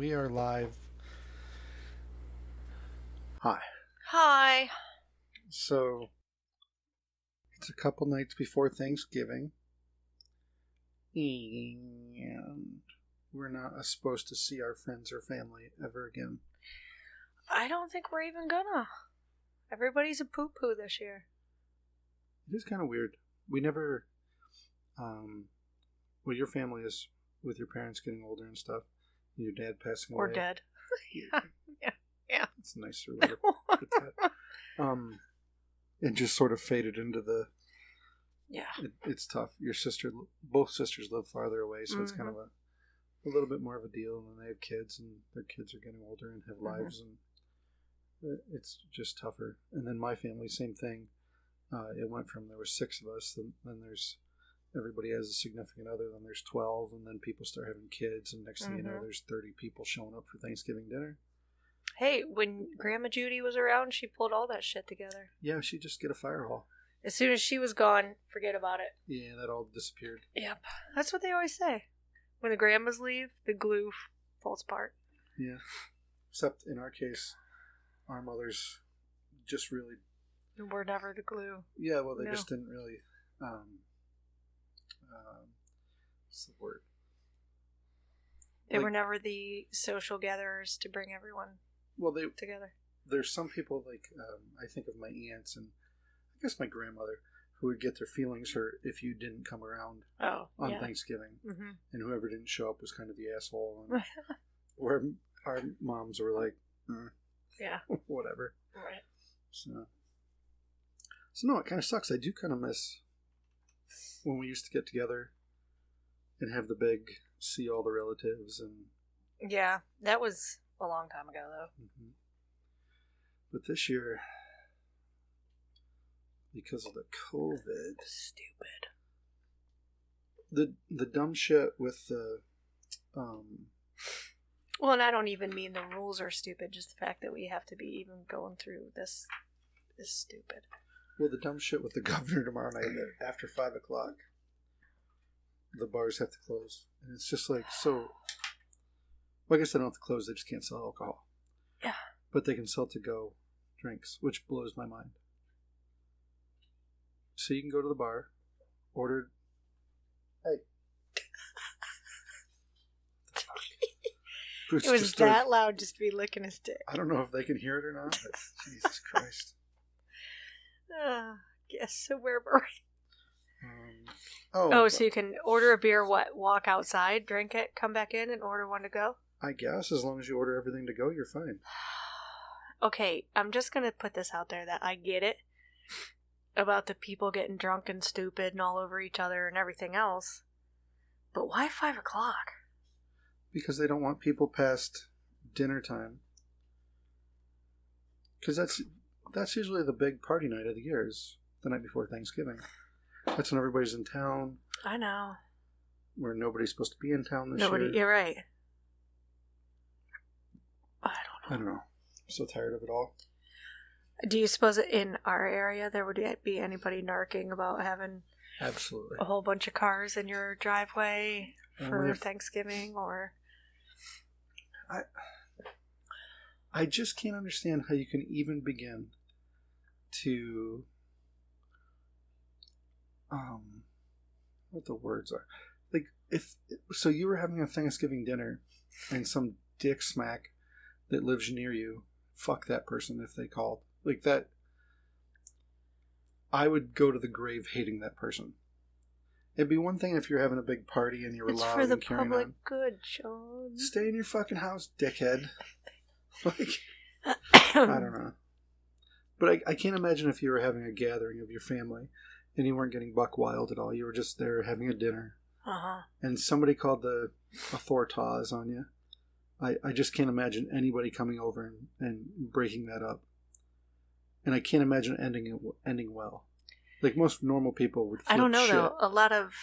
We are live. Hi. Hi. So, it's a couple nights before Thanksgiving. And we're not supposed to see our friends or family ever again. I don't think we're even gonna. Everybody's a poo-poo this year. It is kind of weird. We never... well, your family is with your parents getting older and stuff. Your dad passing away. Or dead. Yeah. It's a nicer way to put that. It just sort of faded into the... Yeah. It's tough. Both sisters live farther away, so it's kind of a little bit more of a deal. And then they have kids, and their kids are getting older and have lives, and it's just tougher. And then my family, same thing. It went from there were 6 of us, then there's everybody has a significant other, then there's 12, and then people start having kids, and next thing you know, there's 30 people showing up for Thanksgiving dinner. Hey, when Grandma Judy was around, she pulled all that shit together. Yeah, she'd just get a fire hall. As soon as she was gone, forget about it. Yeah, that all disappeared. Yep. That's what they always say. When the grandmas leave, the glue falls apart. Yeah. Except in our case, our mothers just really... We're never the glue. Yeah, well, they just didn't really... what's the word? They were never the social gatherers to bring everyone together. There's some people, I think of my aunts and I guess my grandmother, who would get their feelings hurt if you didn't come around on Thanksgiving. Mm-hmm. And whoever didn't show up was kind of the asshole. And where our moms were like, whatever. Right. So no, it kind of sucks. I do kind of miss when we used to get together and have the big, see all the relatives. And yeah, that was a long time ago, though. Mm-hmm. But this year, because of the COVID, stupid. The dumb shit with the well, and I don't even mean the rules are stupid. Just the fact that we have to be even going through this is stupid. Well, the dumb shit with the governor tomorrow night that after 5 o'clock, the bars have to close. And it's just like, so... Well, I guess they don't have to close, they just can't sell alcohol. Yeah. But they can sell to-go drinks, which blows my mind. So you can go to the bar, order... Hey. It was that loud just to be licking his dick. I don't know if they can hear it or not, but Jesus Christ. Yes, so where were we? So you can order a beer, walk outside, drink it, come back in, and order one to go? I guess, as long as you order everything to go, you're fine. Okay, I'm just going to put this out there that I get it about the people getting drunk and stupid and all over each other and everything else. But why 5 o'clock? Because they don't want people past dinner time. Because that's usually the big party night of the year, is the night before Thanksgiving. That's when everybody's in town. I know. Where nobody's supposed to be in town this year. You're right. I don't know. I'm so tired of it all. Do you suppose in our area there would be anybody narking about having absolutely a whole bunch of cars in your driveway for Thanksgiving? Or I just can't understand how you can even begin to what the words are. Like, so you were having a Thanksgiving dinner and some dick smack that lives near you, fuck that person if they called. Like that, I would go to the grave hating that person. It'd be one thing if you're having a big party and you were loud and carrying on. It's for the public good, Sean. Stay in your fucking house, dickhead. Like, I don't know. But I can't imagine if you were having a gathering of your family and you weren't getting buck wild at all. You were just there having a dinner. Uh-huh. And somebody called the authorities on you. I just can't imagine anybody coming over and breaking that up. And I can't imagine ending well. Like most normal people would flip I don't know, shit. though. A lot of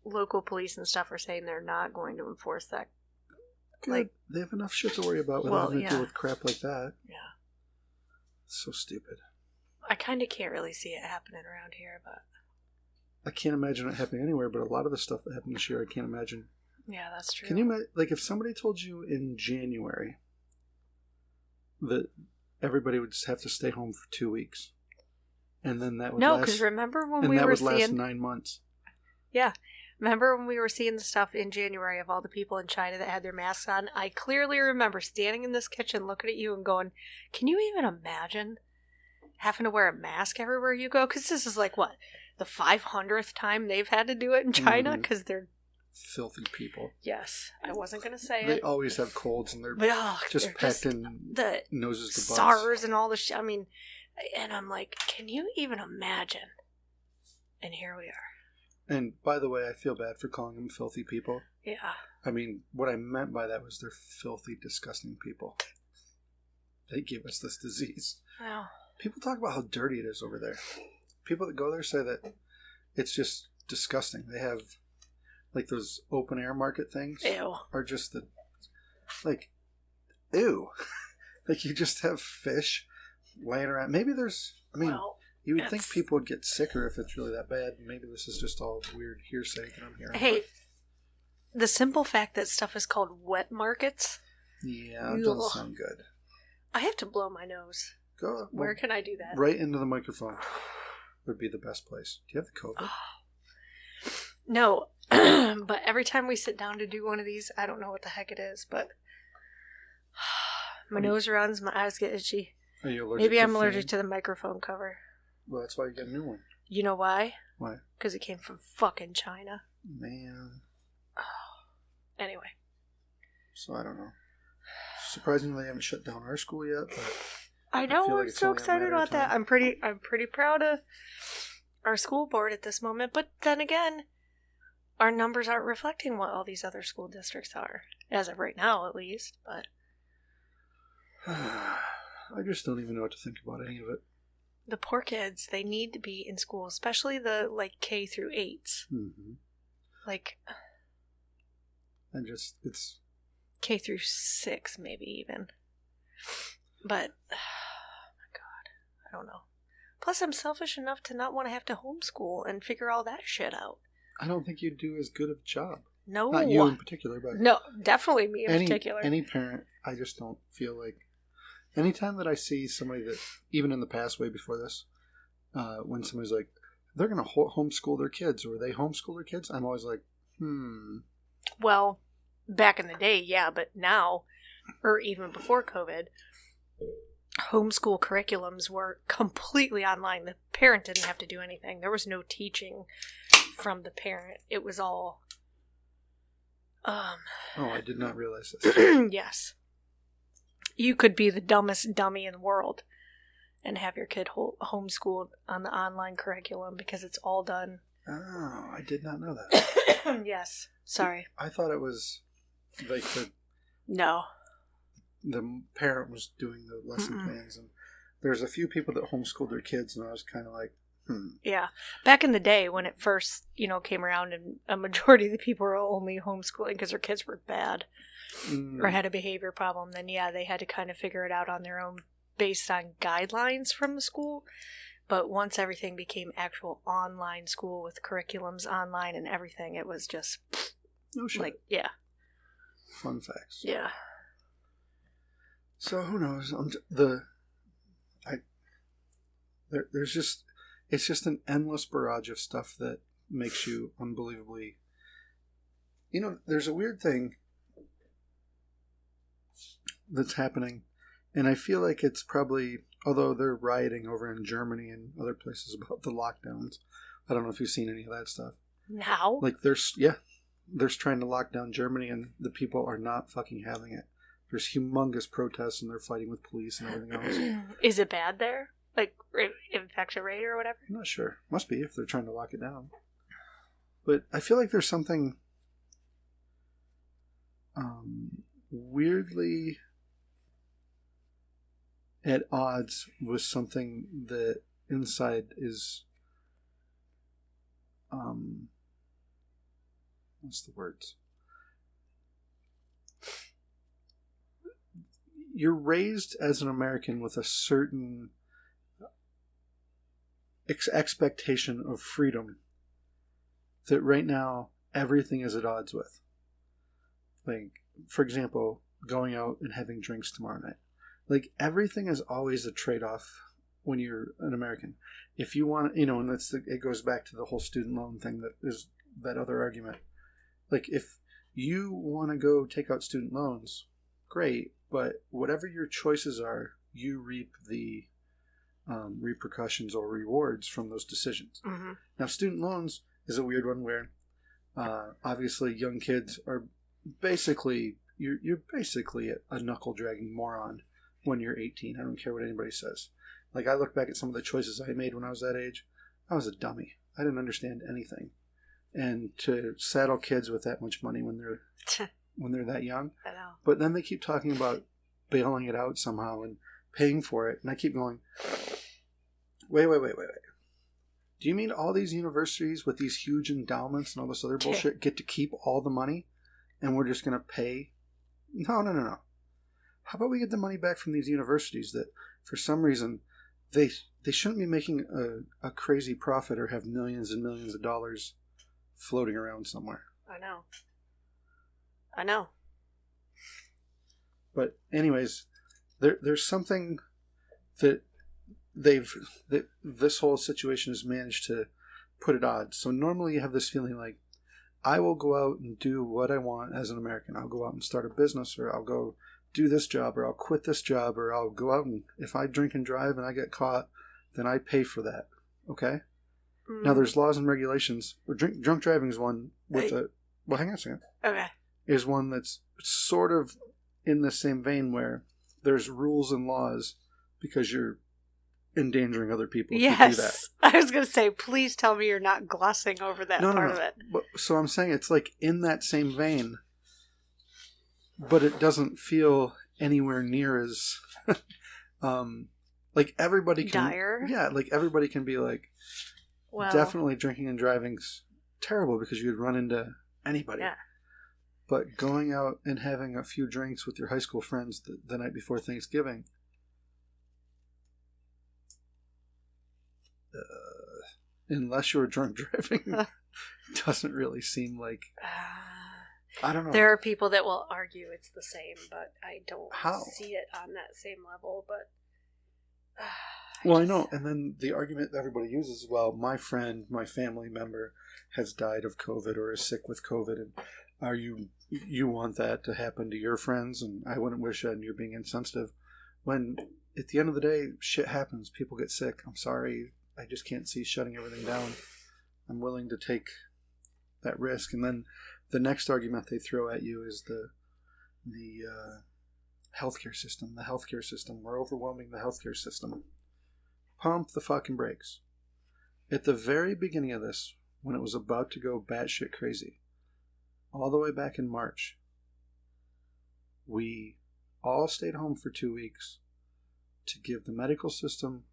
local police and stuff are saying they're not going to enforce that. Good. Like, they have enough shit to worry about without having to deal with crap like that. Yeah. It's so stupid. I kind of can't really see it happening around here, but... I can't imagine it happening anywhere, but a lot of the stuff that happened this year, I can't imagine Yeah, that's true. Can you like if somebody told you in January that everybody would just have to stay home for 2 weeks, and then that would no, last, because remember when and we that were would last seeing 9 months. Yeah. Remember when we were seeing the stuff in January of all the people in China that had their masks on? I clearly remember standing in this kitchen looking at you and going, can you even imagine having to wear a mask everywhere you go? Because this is like, what, the 500th time they've had to do it in China? Because they're... filthy people. Yes. I wasn't going to say They it. always have colds and they're they're packed in the noses to butts. SARS and all the shit. I mean, and I'm like, can you even imagine? And here we are. And by the way, I feel bad for calling them filthy people. Yeah. I mean, what I meant by that was they're filthy, disgusting people. They give us this disease. Wow. People talk about how dirty it is over there. People that go there say that it's just disgusting. They have, like, those open air market things. Ew. Are just like, ew. Like, you just have fish laying around. Maybe there's, you would think people would get sicker if it's really that bad. Maybe this is just all weird hearsay that I'm hearing. Hey, the simple fact that stuff is called wet markets. Yeah, it doesn't sound good. I have to blow my nose. Go. Where can I do that? Right into the microphone would be the best place. Do you have the COVID? No, but every time we sit down to do one of these, I don't know what the heck it is, but my nose runs, my eyes get itchy. Are you allergic? Maybe I'm allergic to the microphone cover. Well, that's why you get a new one. You know why? Why? Because it came from fucking China. Man. Anyway. So I don't know. Surprisingly, they haven't shut down our school yet. But I know. like I'm so excited about that. I'm pretty proud of our school board at this moment. But then again, our numbers aren't reflecting what all these other school districts are, as of right now, at least. But I just don't even know what to think about any of it. The poor kids, they need to be in school, especially the, like, K through 8s. Mm-hmm. Like... And just, it's... K through 6, maybe, even. But, oh my God, I don't know. Plus, I'm selfish enough to not want to have to homeschool and figure all that shit out. I don't think you do as good of a job. No. Not you in particular, but... No, definitely me in particular. Any parent, I just don't feel like... Anytime that I see somebody that, even in the past, way before this, when somebody's like, they're going to homeschool their kids, or they homeschool their kids, I'm always like, Well, back in the day, yeah, but now, or even before COVID, homeschool curriculums were completely online. The parent didn't have to do anything. There was no teaching from the parent. It was all... Oh, I did not realize this. Yes. You could be the dumbest dummy in the world and have your kid homeschooled on the online curriculum because it's all done. Oh, I did not know that. Yes. Sorry. I thought it was like No. The parent was doing the lesson plans, and there's a few people that homeschooled their kids, and I was kind of like, Yeah. Back in the day when it first, came around, and a majority of the people were only homeschooling because their kids were bad or had a behavior problem, then yeah, they had to kind of figure it out on their own based on guidelines from the school. But once everything became actual online school with curriculums online and everything, it was just no shit. Like, yeah. Fun facts. Yeah. So who knows? There's just, it's just an endless barrage of stuff that makes you unbelievably. There's a weird thing that's happening, and I feel like it's probably, although they're rioting over in Germany and other places about the lockdowns. I don't know if you've seen any of that stuff. Now? Like, they're trying to lock down Germany, and the people are not fucking having it. There's humongous protests, and they're fighting with police and everything else. Is it bad there? Like, infection rate or whatever? I'm not sure. Must be if they're trying to lock it down. But I feel like there's something weirdly at odds with something that inside is what's the words? You're raised as an American with a certain expectation of freedom that right now everything is at odds with. Like, for example, going out and having drinks tomorrow night. Like, everything is always a trade-off when you're an American. If you want, and it goes back to the whole student loan thing that is that other argument. Like, if you want to go take out student loans, great, but whatever your choices are, you reap the repercussions or rewards from those decisions. Mm-hmm. Now, student loans is a weird one where obviously young kids are basically, you're basically a knuckle-dragging moron when you're 18. I don't care what anybody says. Like, I look back at some of the choices I made when I was that age. I was a dummy. I didn't understand anything. And to saddle kids with that much money when they're that young. I know. But then they keep talking about bailing it out somehow and paying for it. And I keep going, wait. Do you mean all these universities with these huge endowments and all this other bullshit get to keep all the money and we're just going to pay? No. How about we get the money back from these universities that for some reason they shouldn't be making a crazy profit or have millions and millions of dollars floating around somewhere. I know. But anyways, there's something that this whole situation has managed to put at odds. So normally you have this feeling like, I will go out and do what I want as an American. I'll go out and start a business, or I'll go do this job, or I'll quit this job, or I'll go out and if I drink and drive and I get caught, then I pay for that. Okay? Mm. Now there's laws and regulations. Drunk driving is one with well, hang on a second. Okay. Is one that's sort of in the same vein where there's rules and laws because you're endangering other people. Yes. To do that. I was going to say, please tell me you're not glossing over that part of it. But, so I'm saying it's like in that same vein, but it doesn't feel anywhere near as like everybody can dire. Yeah, like everybody can be like, well, definitely drinking and driving's terrible because you'd run into anybody. Yeah. But going out and having a few drinks with your high school friends the night before Thanksgiving, unless you're drunk driving, doesn't really seem like. I don't know. There are people that will argue it's the same, but I don't see it on that same level. But I know. And then the argument that everybody uses, well, my friend, my family member has died of COVID or is sick with COVID, and are you want that to happen to your friends, and I wouldn't wish it, and you're being insensitive. When at the end of the day, shit happens. People get sick. I'm sorry. I just can't see shutting everything down. I'm willing to take that risk. And then the next argument they throw at you is the healthcare system. The healthcare system. We're overwhelming the healthcare system. Pump the fucking brakes. At the very beginning of this, when it was about to go batshit crazy, all the way back in March, we all stayed home for 2 weeks to give the medical system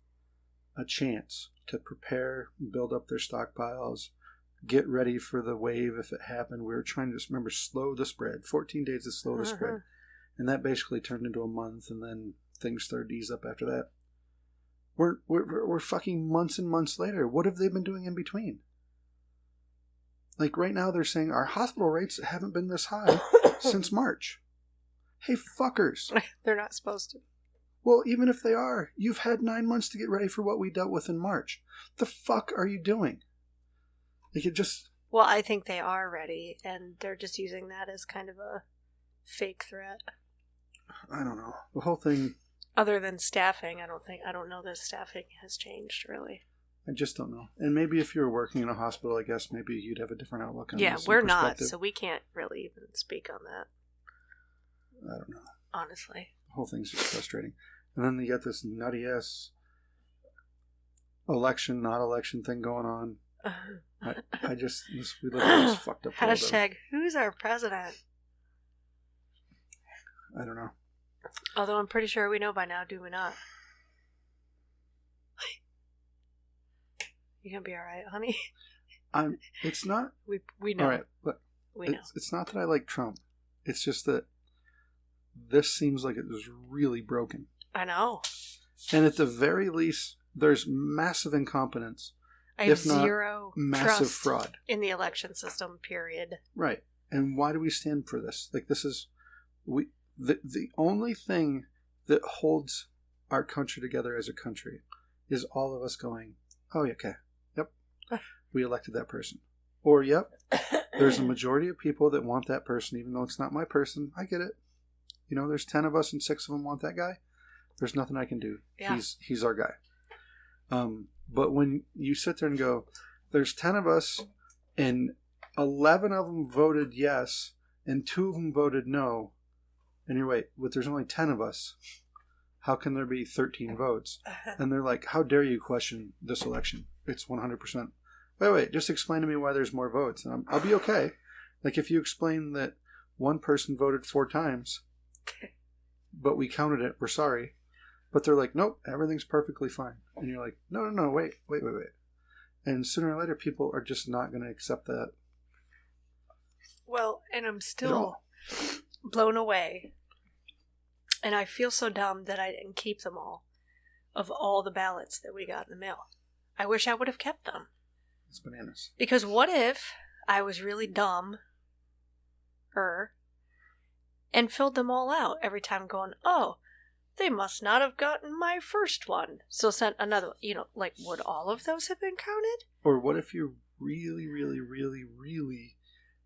a chance to prepare, build up their stockpiles, get ready for the wave if it happened. We were trying to just remember slow the spread. 14 days to slow the spread. And that basically turned into a month, and then things started to ease up after that. We're fucking months and months later. What have they been doing in between? Like right now they're saying our hospital rates haven't been this high since March. Hey, fuckers. They're not supposed to. Well, even if they are, you've had 9 months to get ready for what we dealt with in March. The fuck are you doing? Like it just... Well, I think they are ready, and they're just using that as kind of a fake threat. I don't know. The whole thing... Other than staffing, I don't know that staffing has changed, really. I just don't know. And maybe if you were working in a hospital, I guess maybe you'd have a different outlook on this. Yeah, we're not, so we can't really even speak on that. I don't know. Honestly. The whole thing's just frustrating. And then you got this nutty-ass election, not election thing going on. We live in this fucked up world. Hashtag, who's our president? I don't know. Although I'm pretty sure we know by now, do we not? You gonna be alright, honey? It's not... We know. Alright, look. We know. It's not that I like Trump. It's just that this seems like it was really broken. I know. And at the very least, there's massive incompetence. I have zero massive trust fraud in the election system, period. Right. And why do we stand for this? Like, this is the only thing that holds our country together as a country is all of us going, oh, yeah, okay, yep, we elected that person. Or, yep, there's a majority of people that want that person, even though it's not my person. I get it. You know, there's 10 of us and 6 of them want that guy. There's nothing I can do. Yeah. He's our guy. But when you sit there and go, there's 10 of us and 11 of them voted yes and 2 of them voted no, and you're wait, but there's only 10 of us. How can there be 13 votes? And they're like, how dare you question this election? It's 100%. Wait, just explain to me why there's more votes. And I'll be okay. Like, if you explain that one person voted 4 times, but we counted it, we're sorry. But they're like, nope, everything's perfectly fine. And you're like, no, wait. And sooner or later, people are just not going to accept that. Well, and I'm still blown away. And I feel so dumb that I didn't keep them all, of all the ballots that we got in the mail. I wish I would have kept them. It's bananas. Because what if I was really dumb and filled them all out every time going, oh, they must not have gotten my first one. So sent another one. You know, like, would all of those have been counted? Or what if you really, really, really, really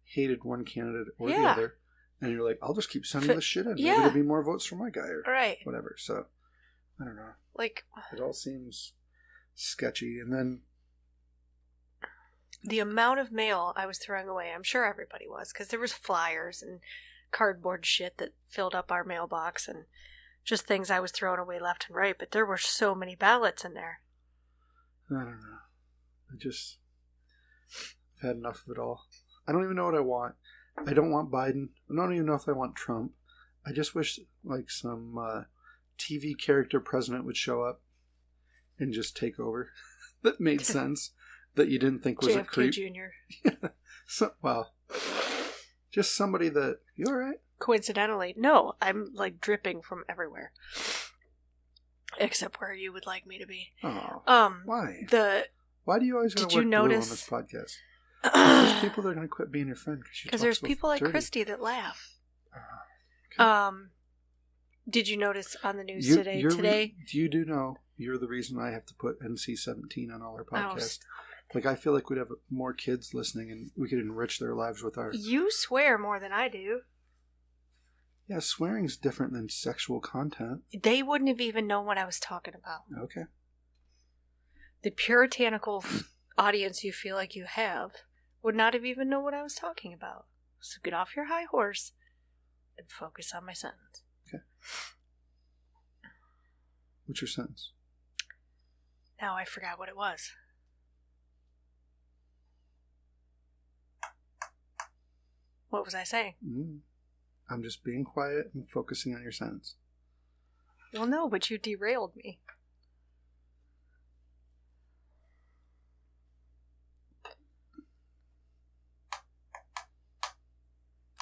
hated one candidate or the other, and you're like, I'll just keep sending this shit in. Maybe there'll be more votes for my guy or whatever. So, I don't know. Like, it all seems sketchy. And then the amount of mail I was throwing away, I'm sure everybody was, because there was flyers and cardboard shit that filled up our mailbox and just things I was throwing away left and right, but there were so many ballots in there. I don't know. I've had enough of it all. I don't even know what I want. I don't want Biden. I don't even know if I want Trump. I just wish, like, some TV character president would show up and just take over. That made sense. That you didn't think was JFK a creep. Jr. Wow. Just somebody that, you all right? Coincidentally, no, I'm like dripping from everywhere. Except where you would like me to be. Oh. Why? Why do you always want to work blue on this podcast? There's people that are going to quit being your friend because there's people like Christy that laugh. Okay. Did you notice on the news today? You do know you're the reason I have to put NC-17 on all our podcasts. Like, I feel like we'd have more kids listening and we could enrich their lives with our... You swear more than I do. Yeah, swearing's different than sexual content. They wouldn't have even known what I was talking about. Okay. The puritanical audience you feel like you have would not have even known what I was talking about. So get off your high horse and focus on my sentence. Okay. What's your sentence? Now I forgot what it was. What was I saying? I'm just being quiet and focusing on your sentence. Well, no, but you derailed me.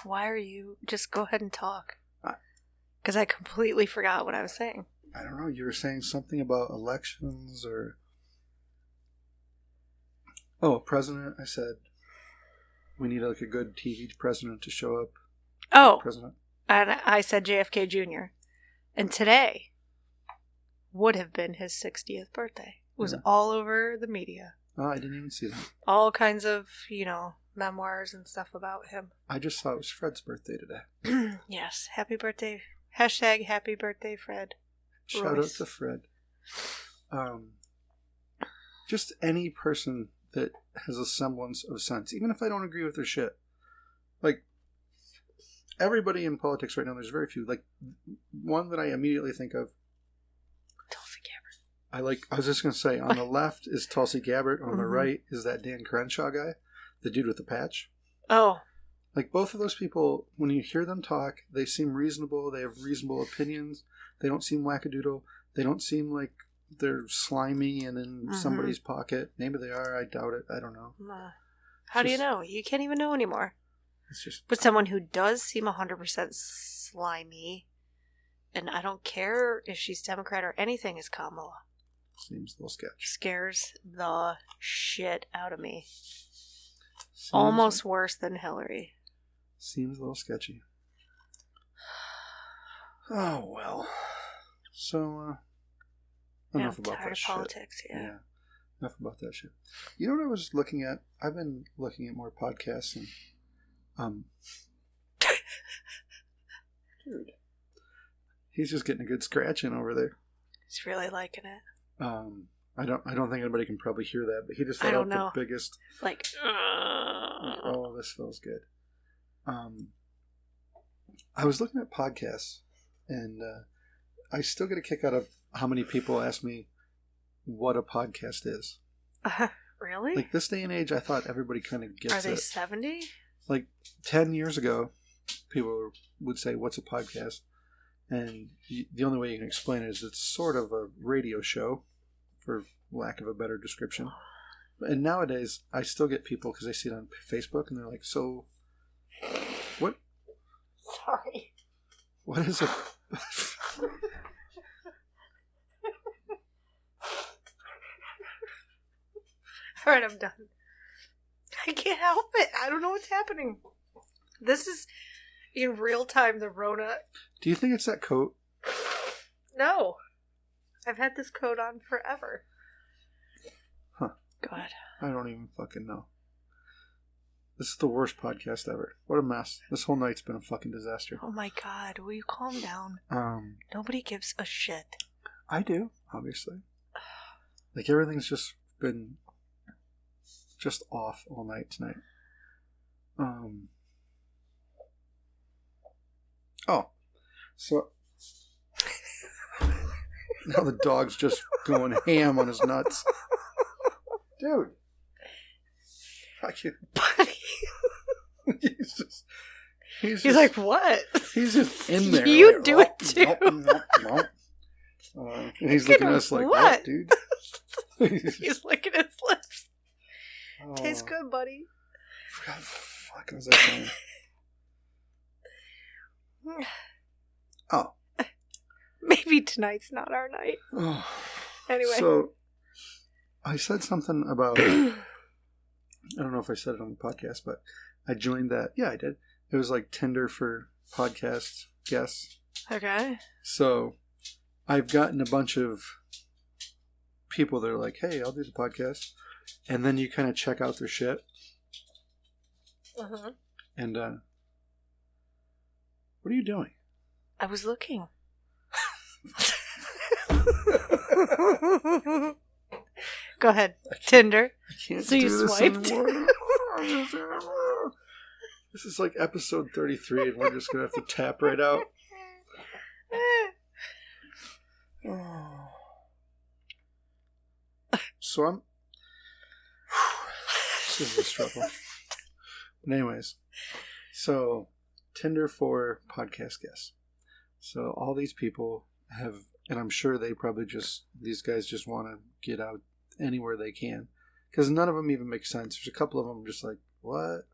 Why are you... Just go ahead and talk. Because I completely forgot what I was saying. I don't know. You were saying something about elections or... Oh, president. I said we need like a good TV president to show up. Oh. President. And I said JFK Jr. And today would have been his 60th birthday. It was all over the media. Oh, I didn't even see that. All kinds of, memoirs and stuff about him. I just saw it was Fred's birthday today. Yes. Happy birthday. Hashtag happy birthday, Fred. Shout out to Fred. Just any person that has a semblance of sense, even if I don't agree with their shit. Like, everybody in politics right now, there's very few. Like, one that I immediately think of. Tulsi Gabbard. I was just going to say, on the left is Tulsi Gabbard. On the right is that Dan Crenshaw guy. The dude with the patch. Oh. Like, both of those people, when you hear them talk, they seem reasonable. They have reasonable opinions. They don't seem wackadoodle. They don't seem like they're slimy and in somebody's pocket. Maybe they are. I doubt it. I don't know. How do you know? You can't even know anymore. It's just... But someone who does seem 100% slimy, and I don't care if she's Democrat or anything, is Kamala. Seems a little sketch. Scares the shit out of me. Almost worse than Hillary. Seems a little sketchy. Oh, well. So, enough about that shit. Politics, yeah. Enough about that shit. You know what I was looking at? I've been looking at more podcasts and, dude. He's just getting a good scratch in over there. He's really liking it. I don't think anybody can probably hear that, but he just let out the biggest like oh, this feels good. I was looking at podcasts and I still get a kick out of how many people ask me what a podcast is. Really? Like this day and age, I thought everybody kind of gets it. Are they 70? Like 10 years ago, people would say, "What's a podcast?" And the only way you can explain it is it's sort of a radio show, for lack of a better description. And nowadays, I still get people, because I see it on Facebook, and they're like, "So, what?" Sorry. What is it? All right, I'm done. I can't help it. I don't know what's happening. This is in real time, the Rona. Do you think it's that coat? No. I've had this coat on forever. Huh. God. I don't even fucking know. This is the worst podcast ever. What a mess. This whole night's been a fucking disaster. Oh my God. Will you calm down? Nobody gives a shit. I do, obviously. Like everything's just been just off all night tonight. Oh. So now the dog's just going ham on his nuts. Dude. I can't. Buddy. He's like, what? He's just in there. You like, do it too. And he's looking at us like, what, dude? He's licking his lips. Tastes good, buddy. What the fuck was I saying? Oh. Maybe tonight's not our night. Oh. Anyway. So, I said something about, I don't know if I said it on the podcast, but I joined that. Yeah, I did. It was like Tinder for podcast guests. Okay. So, I've gotten a bunch of people that are like, hey, I'll do the podcast. And then you kind of check out their shit. Uh-huh. And, what are you doing? I was looking. Go ahead. Tinder. I can't so do you this swiped? anymore. This is like episode 33 and we're just going to have to tap right out. Oh. So I'm... This is a struggle. But anyways, so Tinder for podcast guests. So all these people have, and I'm sure they probably just, these guys just want to get out anywhere they can. Because none of them even make sense. There's a couple of them just like, what?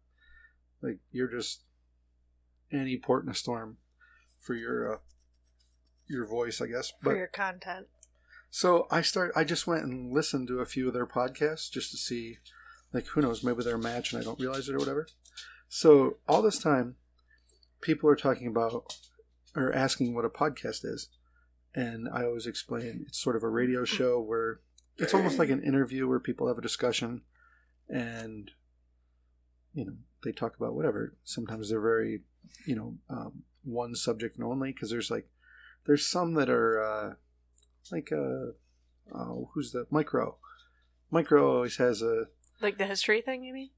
Like, you're just any port in a storm for your voice, I guess. For your content. So I just went and listened to a few of their podcasts just to see, like, who knows, maybe they're a match and I don't realize it or whatever. So all this time, people are talking about or asking what a podcast is. And I always explain it's sort of a radio show where it's almost like an interview where people have a discussion and, you know, they talk about whatever. Sometimes they're very, you know, one subject and only, because there's some that are who's the Micro? Micro always has a... Like the history thing, you mean?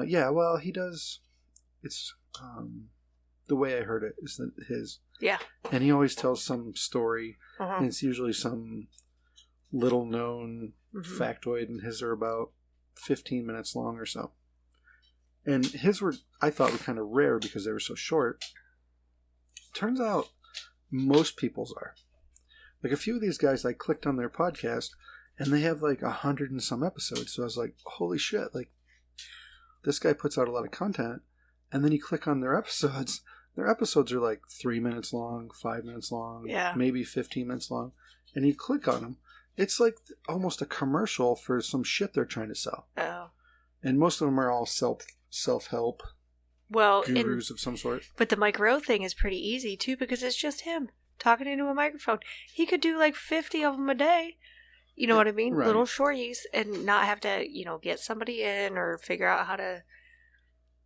Yeah, well, he does. It's the way I heard it is his. Yeah. And he always tells some story, uh-huh. and it's usually some little known factoid, and his are about 15 minutes long or so. And his I thought were kind of rare because they were so short. Turns out most people's are. Like a few of these guys, I clicked on their podcast, and they have like 100 and some episodes. So I was like, holy shit, like this guy puts out a lot of content. And then you click on their episodes. Their episodes are like 3 minutes long, 5 minutes long, maybe 15 minutes long. And you click on them. It's like almost a commercial for some shit they're trying to sell. Oh. And most of them are all self-help well, gurus of some sort. But the Mike Rowe thing is pretty easy, too, because it's just him talking into a microphone. He could do like 50 of them a day. You know what I mean? Right. Little shorties, and not have to, get somebody in or figure out how to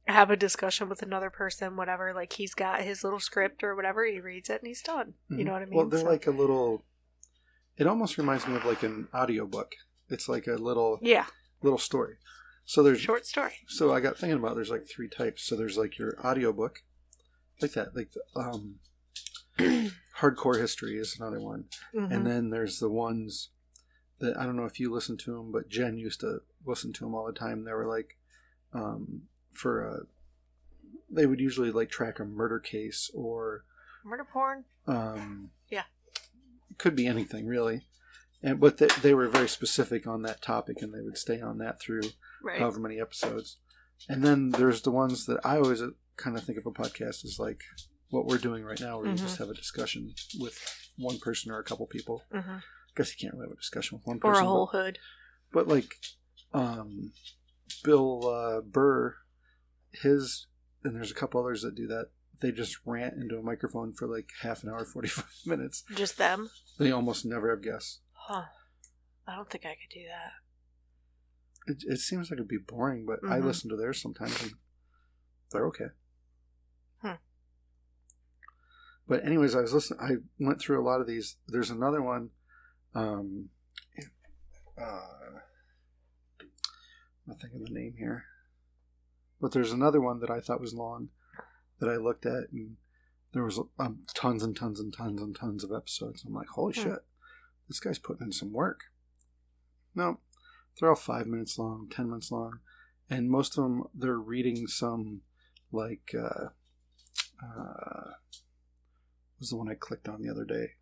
have a discussion with another person, whatever. Like, he's got his little script or whatever, he reads it and he's done. Mm-hmm. You know what I mean? Well, they're like a little, it almost reminds me of like an audiobook. It's like a little story. So there's short story. So I got thinking about there's like 3 types. So there's like your audiobook, like that, like the, hardcore history is another one. Mm-hmm. And then there's the ones that, I don't know if you listen to them, but Jen used to listen to them all the time. They were like, they would usually like track a murder case or murder porn. Yeah, it could be anything really, but they were very specific on that topic, and they would stay on that through however many episodes. And then there's the ones that I always kind of think of a podcast as like what we're doing right now, where you just have a discussion with one person or a couple people. Mm-hmm. I guess you can't really have a discussion with one person. Or a whole hood. But like Bill Burr, and there's a couple others that do that. They just rant into a microphone for like half an hour, 45 minutes. Just them? They almost never have guests. Huh. I don't think I could do that. It seems like it'd be boring, but I listen to theirs sometimes and they're okay. But anyways, I went through a lot of these. There's another one. I'm not thinking the name here. But there's another one that I thought was long that I looked at, and there was tons and tons and tons and tons of episodes. I'm like, holy shit, this guy's putting in some work. No, they're all 5 minutes long, 10 minutes long, and most of them, they're reading some, like, was the one I clicked on the other day.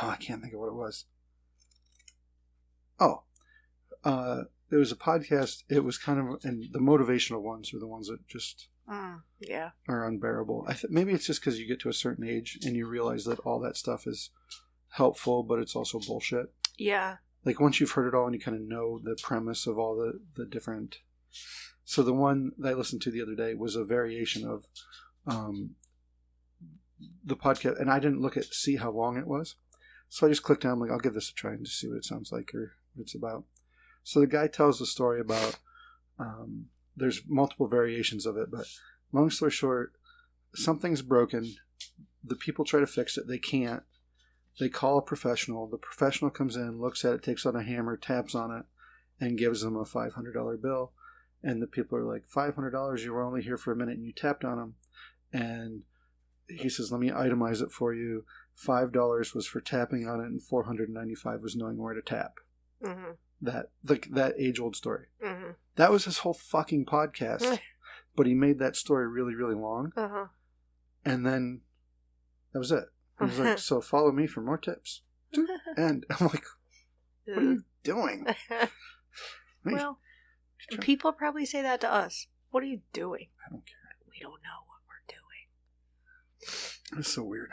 Oh, I can't think of what it was. It was a podcast. It was kind of, and the motivational ones are the ones that just are unbearable. Maybe it's just because you get to a certain age and you realize that all that stuff is helpful, but it's also bullshit. Yeah. Like once you've heard it all and you kind of know the premise of all the different. So the one that I listened to the other day was a variation of the podcast, and I didn't see how long it was. So I just clicked on, I'm like, I'll give this a try and just see what it sounds like or what it's about. So the guy tells the story about, there's multiple variations of it, but long story short, something's broken. The people try to fix it. They can't. They call a professional. The professional comes in, looks at it, takes out a hammer, taps on it, and gives them a $500 bill. And the people are like, $500? You were only here for a minute and you tapped on them. And he says, let me itemize it for you. $5 was for tapping on it, and $495 was knowing where to tap. Mm-hmm. That age-old story. Mm-hmm. That was his whole fucking podcast. But he made that story really, really long. Uh-huh. And then that was it. He was like, so follow me for more tips. And I'm like, what are you doing? Well, people probably say that to us. What are you doing? I don't care. We don't know what we're doing. It's so weird.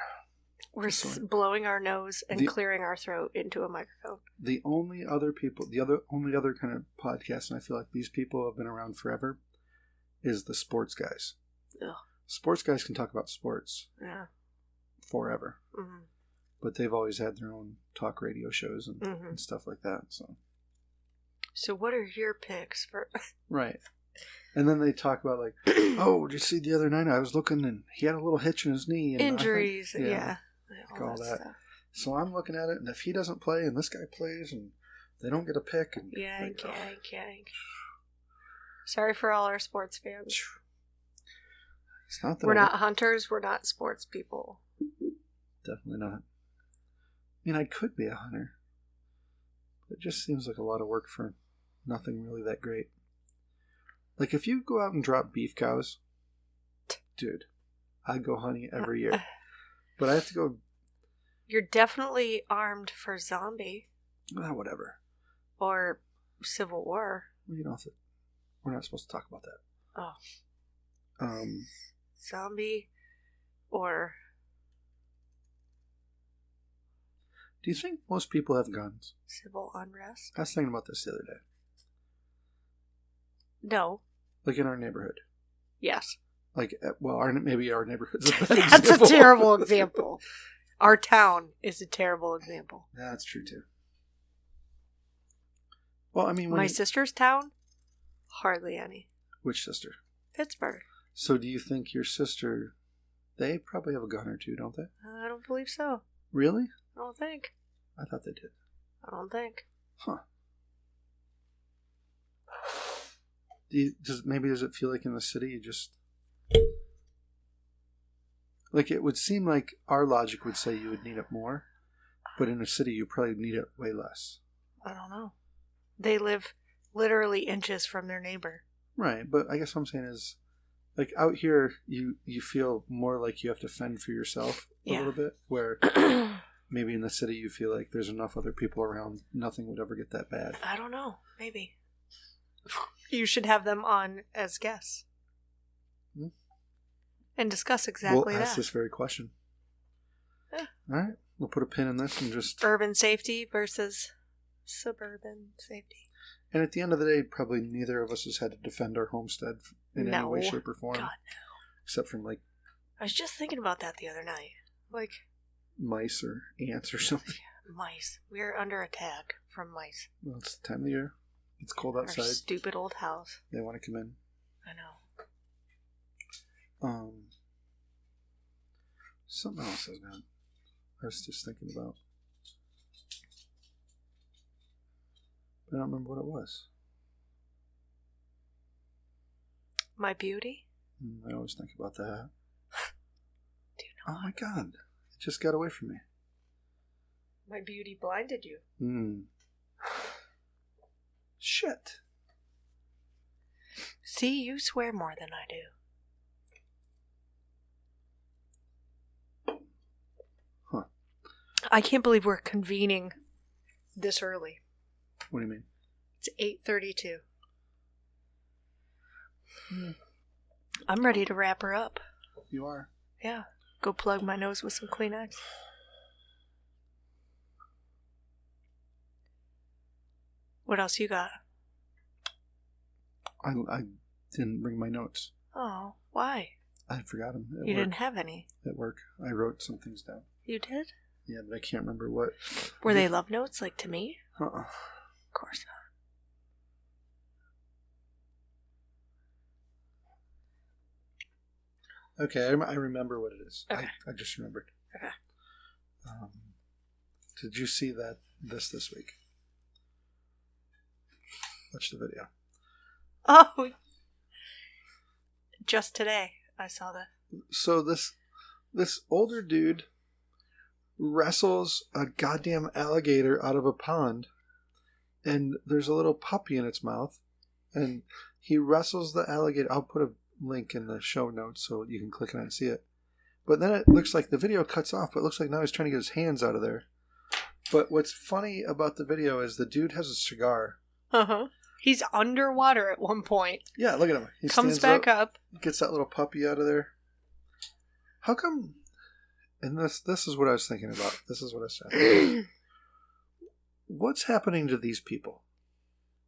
We're blowing our nose and clearing our throat into a microphone. The only other kind of podcast, and I feel like these people have been around forever, is the sports guys. Ugh. Sports guys can talk about sports forever. Mm-hmm. But they've always had their own talk radio shows and stuff like that. So what are your picks for... Right. And then they talk about like, oh, did you see the other night I was looking and he had a little hitch in his knee. And injuries, yeah. All that. Stuff. So I'm looking at it, and if he doesn't play and this guy plays and they don't get a pick. And yank. Sorry for all our sports fans. It's not that we're not hunters, we're not sports people. Definitely not. I mean, I could be a hunter. It just seems like a lot of work for nothing really that great. Like, if you go out and drop beef cows, dude, I'd go hunting every year. But I have to go... You're definitely armed for zombie. Whatever. Or Civil War. You know, we're not supposed to talk about that. Oh. Zombie or... Do you think most people have guns? Civil unrest? I was thinking about this the other day. No. Like in our neighborhood. Yes. Like, well, maybe our neighborhood's a bad That's example. a terrible example. Our town is a terrible example. Yeah, that's true too. Well, I mean, my sister's town, hardly any. Which sister? Pittsburgh. So do you think your sister, they probably have a gun or two, don't they? I don't believe so. Really? I don't think. I thought they did. I don't think. Huh. Does it feel like in the city you just... Like, it would seem like our logic would say you would need it more, but in a city you probably need it way less. I don't know. They live literally inches from their neighbor. Right, but I guess what I'm saying is, like, out here you feel more like you have to fend for yourself a little bit, where maybe in the city you feel like there's enough other people around, nothing would ever get that bad. I don't know. Maybe. You should have them on as guests. And discuss exactly that. We'll ask this very question. Yeah. All right. We'll put a pin in this and just... Urban safety versus suburban safety. And at the end of the day, probably neither of us has had to defend our homestead in any way, shape, or form. God, no. Except from, like... I was just thinking about that the other night. Like... mice or ants or something. Mice. We're under attack from mice. Well, it's the time of the year. It's cold outside. Our stupid old house. They want to come in. I know. Something else I was just thinking about. I don't remember what it was. My beauty? I always think about that. Do you know? Oh my God. It just got away from me. My beauty blinded you. Shit. See, you swear more than I do. Huh. I can't believe we're convening this early. What do you mean? It's 8:32. I'm ready to wrap her up. You are? Yeah. Go plug my nose with some Kleenex. What else you got? I didn't bring my notes. Oh, why? I forgot them. You didn't have any? At work. I wrote some things down. You did? Yeah, but I can't remember what. Were they love notes, like to me? Uh-uh. Of course not. Okay, I remember what it is. Okay. I just remembered. Okay. Did you see this week? Watch the video. Oh, just today I saw that. So this older dude wrestles a goddamn alligator out of a pond, and there's a little puppy in its mouth, and he wrestles the alligator. I'll put a link in the show notes so you can click on it and see it. But then it looks like the video cuts off, but it looks like now he's trying to get his hands out of there. But what's funny about the video is the dude has a cigar. Uh-huh. He's underwater at one point. Yeah, look at him. He comes back up. Gets that little puppy out of there. How come... And this is what I was thinking about. This is what I said. What's happening to these people?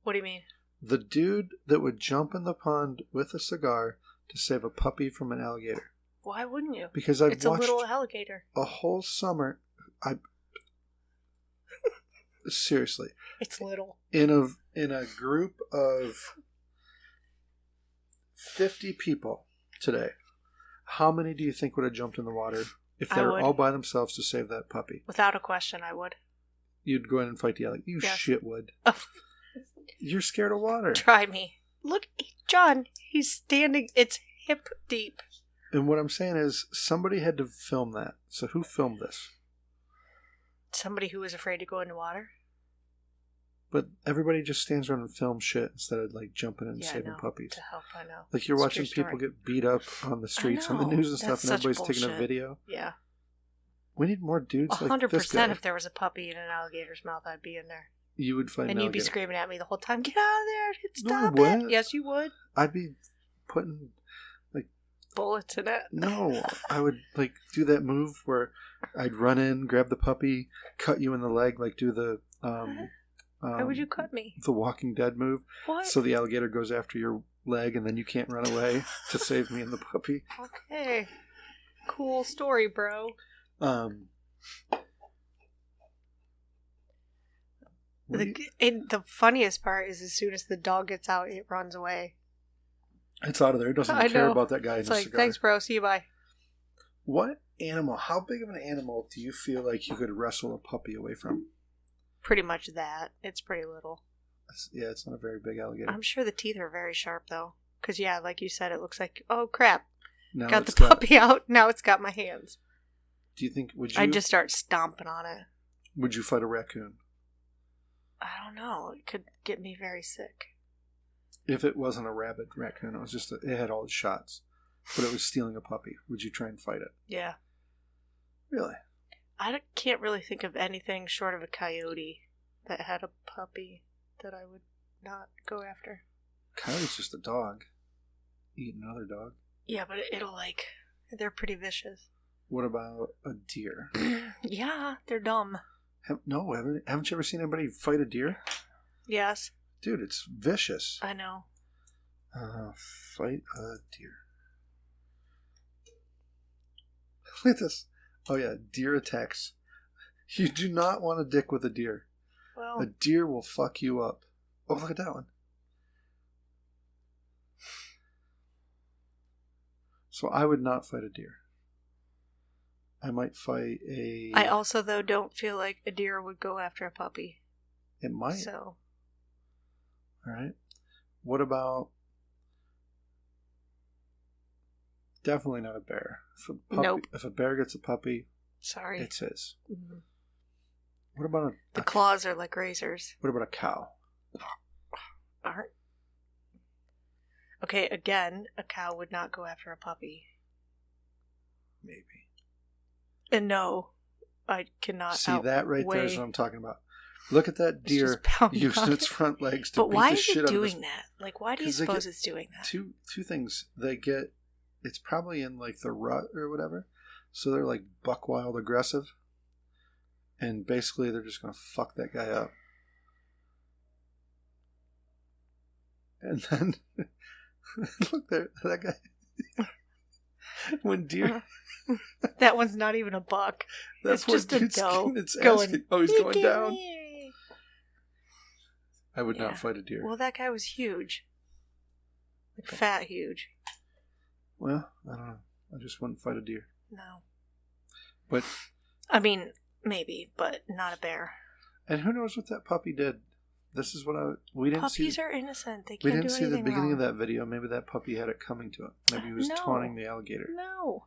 What do you mean? The dude that would jump in the pond with a cigar to save a puppy from an alligator. Why wouldn't you? Because it's watched a little alligator. A whole summer. Seriously. It's little. In a group of 50 people today, how many do you think would have jumped in the water if they were all by themselves to save that puppy? Without a question, I would. You'd go in and fight the alligator. You shitwood. You're scared of water. Try me. Look, John, he's standing. It's hip deep. And what I'm saying is somebody had to film that. So who filmed this? Somebody who was afraid to go into water. But everybody just stands around and films shit instead of like jumping in and saving puppies. To help, I know. Like you're watching people get beat up on the streets on the news and stuff, and everybody's taking a video. Yeah. We need more dudes like this guy. 100% if there was a puppy in an alligator's mouth, I'd be in there. You would find and you'd be screaming at me the whole time, "Get out of there! Stop it!" Yes, you would. I'd be putting like bullets in it. No, I would like do that move where I'd run in, grab the puppy, cut you in the leg, like do the why would you cut me? The Walking Dead move. What? So the alligator goes after your leg, and then you can't run away to save me and the puppy. Okay. Cool story, bro. The funniest part is as soon as the dog gets out, it runs away. It's out of there. It doesn't even care about that guy in it's the like, cigar. Thanks, bro. See you, bye. What animal, how big of an animal do you feel like you could wrestle a puppy away from? Pretty much that. It's pretty little. It's not a very big alligator. I'm sure the teeth are very sharp, though. Because, yeah, like you said, it looks like, oh, crap. Now got the puppy out. Now it's got my hands. Do you think, I'd just start stomping on it. Would you fight a raccoon? I don't know. It could get me very sick. If it wasn't a rabid raccoon, it had all its shots, but it was stealing a puppy, would you try and fight it? Yeah. Really? I can't really think of anything short of a coyote that had a puppy that I would not go after. Coyote's just a dog. Eating another dog. Yeah, but they're pretty vicious. What about a deer? Yeah, they're dumb. Haven't you ever seen anybody fight a deer? Yes. Dude, it's vicious. I know. Fight a deer. Look at this. Oh yeah, deer attacks. You do not want to dick with a deer. Well, a deer will fuck you up. Oh, look at that one. So I would not fight a deer. I might fight I also, though, don't feel like a deer would go after a puppy. It might. So. All right. What about... Definitely not a bear. Nope. If a bear gets a puppy, sorry, it's his. Mm-hmm. What about the claws are like razors. What about a cow? Aren't. Okay, again, a cow would not go after a puppy. Maybe. And no, I cannot. See, that right there is what I'm talking about. Look at that deer using its front legs to beat the shit out of it. But why is it doing that? Like, why do you suppose it's doing that? Two things. It's probably in like the rut or whatever. So they're like buck wild aggressive. And basically they're just going to fuck that guy up. And then, look there, that guy. When deer... That one's not even a buck. It's just a doe. Going, oh, he's going down. I would not fight a deer. Well, that guy was huge. Like fat huge. Well, I don't know. I just wouldn't fight a deer. No. But... I mean, maybe, but not a bear. And who knows what that puppy did? This is what we didn't see. Puppies are innocent. They can't do anything wrong. We didn't see the beginning of that video. Maybe that puppy had it coming to it. Maybe he was taunting the alligator. No.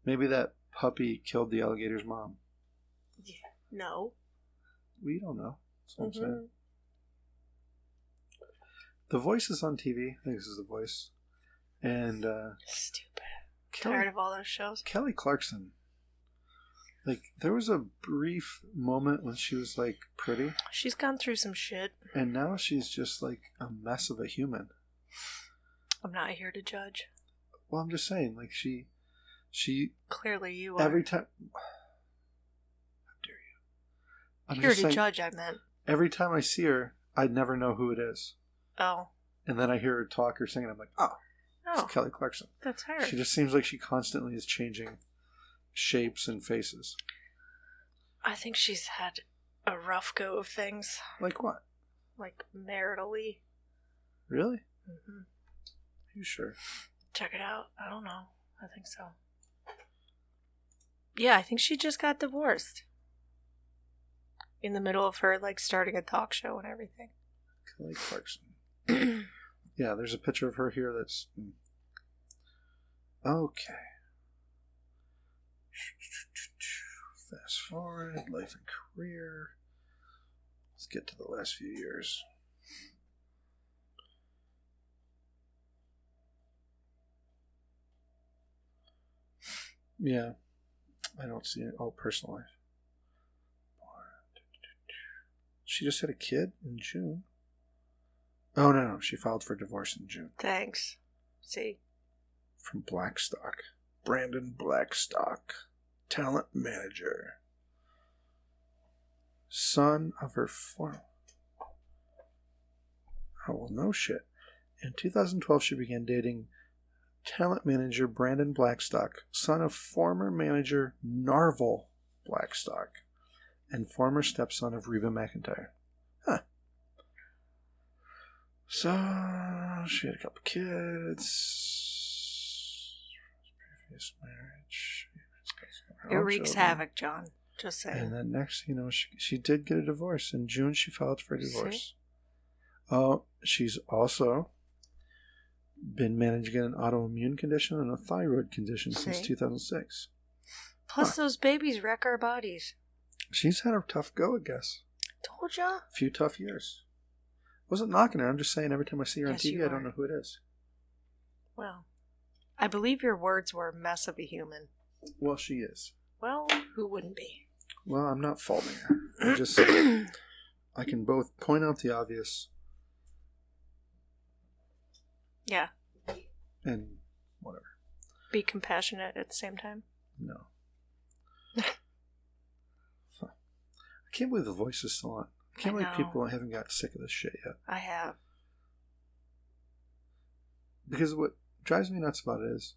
Maybe that puppy killed the alligator's mom. No. We don't know. That's what I'm saying. The Voice is on TV. I think this is The Voice. And stupid. Tired of all those shows. Kelly Clarkson. Like, there was a brief moment when she was like pretty. She's gone through some shit. And now she's just like a mess of a human. I'm not here to judge. Well, I'm just saying, like she clearly you are. Every time. How dare you? I'm here to judge, I meant. Every time I see her, I'd never know who it is. Oh. And then I hear her talk or sing, and I'm like, oh, it's Kelly Clarkson. That's her. She just seems like she constantly is changing shapes and faces. I think she's had a rough go of things. Like what? Like maritally. Really? Mm-hmm. Are you sure? Check it out. I don't know. I think so. Yeah, I think she just got divorced. In the middle of her, like, starting a talk show and everything. Kelly Clarkson. Yeah, there's a picture of her here that's... Okay. Fast forward, life and career. Let's get to the last few years. Yeah, I don't see it. Oh, personal life. She just had a kid in June. Oh, no, she filed for divorce in June. Thanks. See? From Blackstock. Brandon Blackstock. Talent manager. Son of her former... Oh, well, no shit. In 2012, she began dating talent manager Brandon Blackstock, son of former manager Narvel Blackstock and former stepson of Reba McEntire. Huh. So, she had a couple kids. Previous marriage. It wreaks havoc, John. Just saying. And then next, she did get a divorce. In June, she filed for a divorce. She's also been managing an autoimmune condition and a thyroid condition since 2006. Plus, those babies wreck our bodies. She's had a tough go, I guess. Told ya. A few tough years. Wasn't knocking her. I'm just saying every time I see her on TV, I don't know who it is. Well, I believe your words were a mess of a human. Well, she is. Well, who wouldn't be? Well, I'm not faulting her. I just, I can both point out the obvious. Yeah. And whatever. Be compassionate at the same time? No. I can't believe the voice is still on. I can't believe people haven't got sick of this shit yet. I have. Because what drives me nuts about it is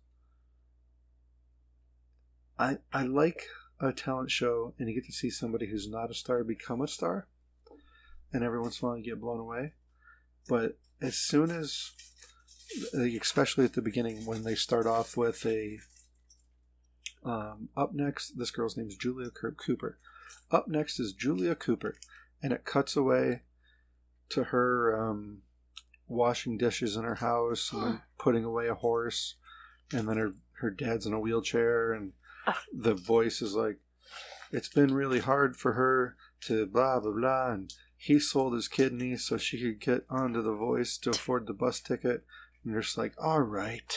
I like a talent show and you get to see somebody who's not a star become a star, and every once in a while you get blown away. But as soon as, especially at the beginning when they start off with up next, this girl's name is Julia Cooper. Up next is Julia Cooper, and it cuts away to her washing dishes in her house and then putting away a horse, and then her dad's in a wheelchair, and the voice is like, it's been really hard for her to blah blah blah, and he sold his kidney so she could get onto the voice to afford the bus ticket, and you're just like, all right,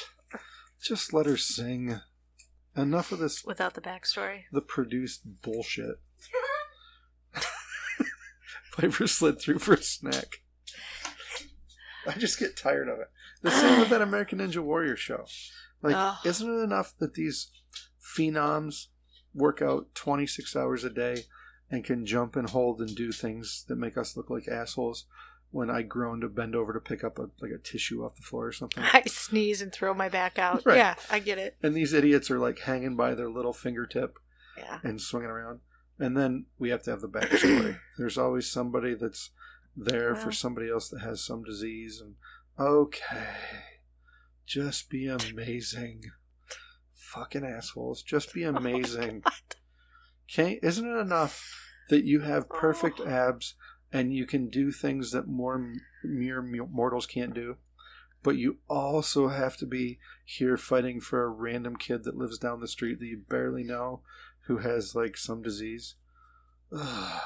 just let her sing. Enough of this without the backstory, the produced bullshit. Piper slid through for a snack. I just get tired of it. The same with that American Ninja Warrior show. Like, isn't it enough that these phenoms work out 26 hours a day and can jump and hold and do things that make us look like assholes when I groan to bend over to pick up a tissue off the floor or something? I sneeze and throw my back out. Right. Yeah, I get it. And these idiots are like hanging by their little fingertip and swinging around. And then we have to have the backstory. There's always somebody that's there for somebody else that has some disease. And okay, just be amazing. Fucking assholes. Just be amazing. Okay, isn't it enough that you have perfect abs and you can do things that mere mortals can't do? But you also have to be here fighting for a random kid that lives down the street that you barely know who has like some disease. Ugh.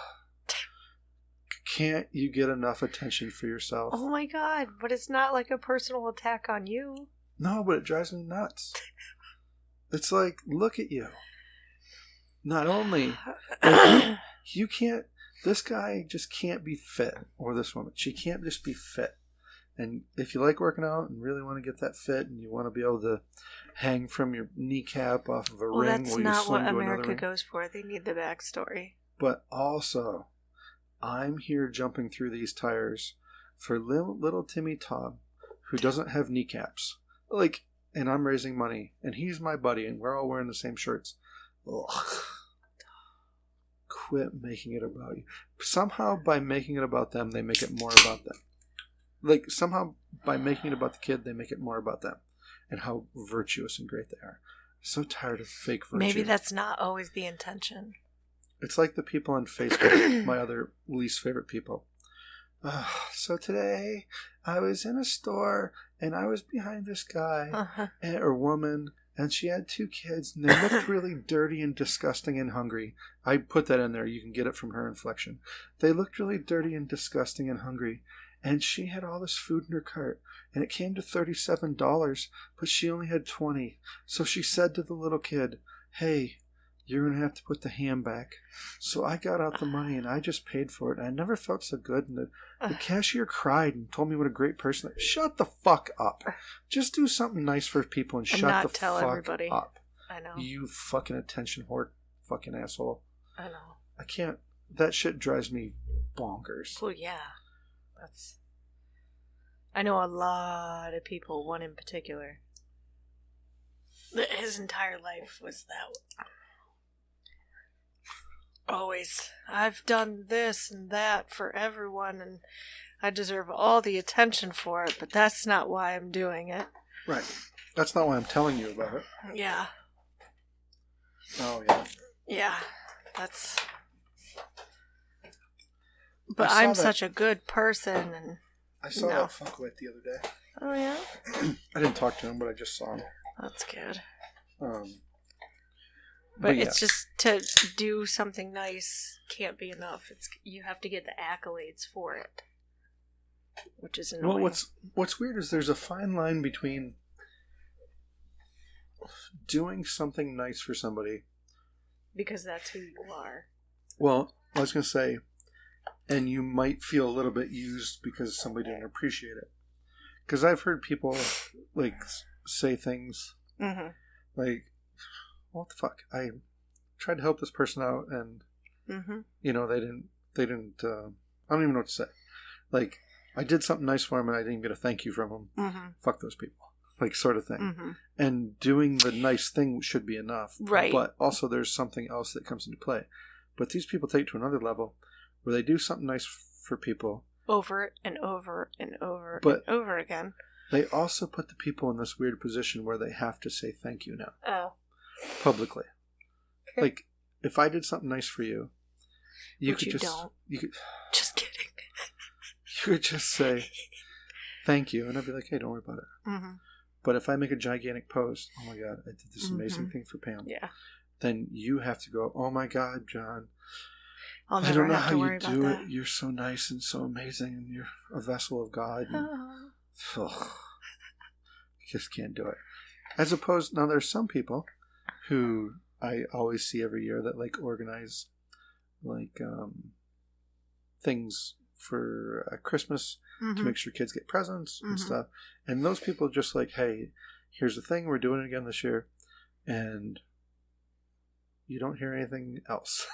Can't you get enough attention for yourself? Oh my god, but it's not like a personal attack on you. No, but it drives me nuts. It's like, look at you. Not only you can't, this guy just can't be fit, or this woman, she can't just be fit. And if you like working out and really want to get that fit and you want to be able to hang from your kneecap off of a ring that's while you not swim what to another America ring. goes for. They need the backstory. But also, I'm here jumping through these tires for little Timmy Todd, who doesn't have kneecaps. Like, and I'm raising money, and he's my buddy, and we're all wearing the same shirts. Ugh. Quit making it about you. Somehow, by making it about them, they make it more about them. Like, somehow, by making it about the kid, they make it more about them and how virtuous and great they are. I'm so tired of fake virtue. Maybe that's not always the intention. It's like the people on Facebook, my other least favorite people. So today, I was in a store, and I was behind this guy or woman, and she had 2 kids, and they looked really dirty and disgusting and hungry. I put that in there. You can get it from her inflection. They looked really dirty and disgusting and hungry. And she had all this food in her cart, and it came to $37, but she only had 20. So she said to the little kid, "Hey, you're going to have to put the ham back." So I got out the money, and I just paid for it. And I never felt so good. And the cashier cried and told me what a great person. Shut the fuck up. Just do something nice for people and shut the fuck everybody. up. I know. You fucking attention whore fucking asshole. I know. I can't. That shit drives me bonkers. Well, yeah. That's... I know a lot of people, one in particular. His entire life was that. Always, I've done this and that for everyone, and I deserve all the attention for it, but that's not why I'm doing it. Right. That's not why I'm telling you about it. Yeah. Oh, yeah. Yeah, that's... But I'm such a good person, and... I saw that fuckwit the other day. Oh, yeah? I didn't talk to him, but I just saw him. That's good. But it's just to do something nice can't be enough. You have to get the accolades for it, which is annoying. Well, what's weird is there's a fine line between doing something nice for somebody, because that's who you are. Well, I was going to say, and you might feel a little bit used because somebody didn't appreciate it. Because I've heard people like say things like, "What the fuck? I tried to help this person out, and you know they didn't. I don't even know what to say. Like, I did something nice for him, and I didn't get a thank you from him. Fuck those people." Like, sort of thing. And doing the nice thing should be enough. Right. But also there's something else that comes into play. But these people take it to another level where they do something nice for people. Over and over and over and over again. They also put the people in this weird position where they have to say thank you now. Oh. Publicly. Like, if I did something nice for you, you Which could you just... don't. You could, just kidding. You could just say thank you, and I'd be like, hey, don't worry about it. But if I make a gigantic post, oh my God, I did this amazing thing for Pam. Yeah. Then you have to go, oh my God, John. I don't know how you do it. You're so nice and so amazing, and you're a vessel of God. And, just can't do it. As opposed, now there's some people who I always see every year that like organize like things for Christmas to make sure kids get presents and stuff. And those people just like, hey, here's the thing, we're doing it again this year, and you don't hear anything else.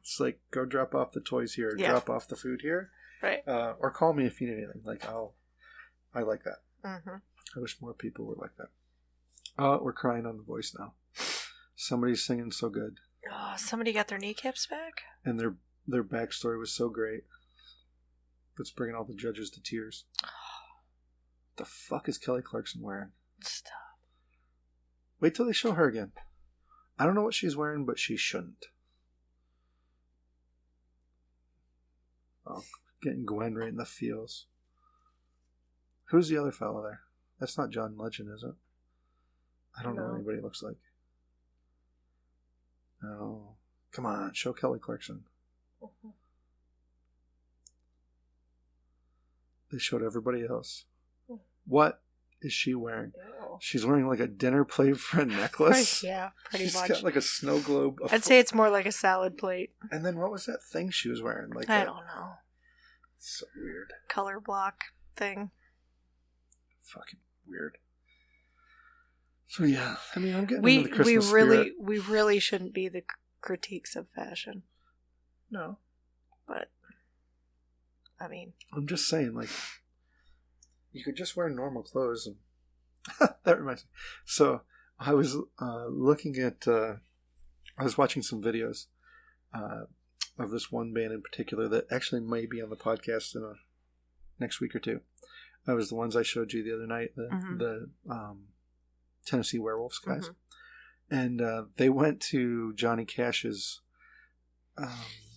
It's like, go drop off the toys here, drop off the food here, right? Or call me if you need anything. Like, I like that. I wish more people were like that. We're crying on The Voice now. Somebody's singing so good. Oh, somebody got their kneecaps back? And their backstory was so great. It's bringing all the judges to tears. The fuck is Kelly Clarkson wearing? Stop. Wait till they show her again. I don't know what she's wearing, but she shouldn't. Oh, getting Gwen right in the feels. Who's the other fellow there? That's not John Legend, is it? I don't know what anybody looks like. No. Come on, show Kelly Clarkson. They showed everybody else. What is she wearing? Ew. She's wearing like a dinner plate for a necklace. Yeah, pretty much. She's got like a snow globe. I'd say it's more like a salad plate. And then what was that thing she was wearing? Like I don't know. So weird. Color block thing. Fucking weird. So yeah, I mean, I'm getting into the Christmas spirit. We really shouldn't be the critiques of fashion. No. But I mean, I'm just saying, like, you could just wear normal clothes. And that reminds me. So I was looking at, I was watching some videos of this one band in particular that actually might be on the podcast in next week or two. That was the ones I showed you the other night, the Tennessee Werewolves guys. And they went to Johnny Cash's